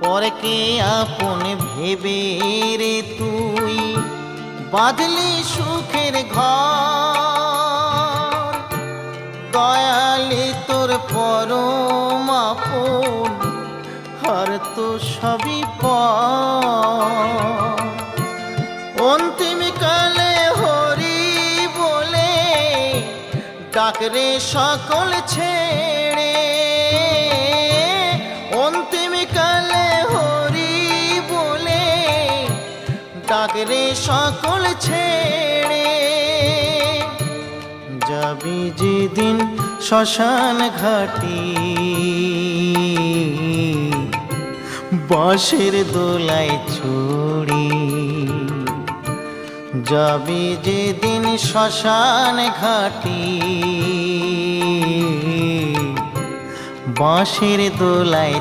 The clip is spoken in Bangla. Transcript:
পরকে আপন ভেবে রে তুই বাঁধলি সুখের ঘর। দয়ালি তোর পরম আপন, আর তো সবই পর। অন্তিম কালে হরি বলে ডাকরে সকল ছেড়ে। অন্তিম কালে হরি বলে ডাকরে সকল ছেড়ে। যাবি যেদিন শ্মশান ঘাটি, বাঁশের দোলায় ছড়ি। যাবি যেদিন শ্মশান ঘাটি, বাঁশের দোলায়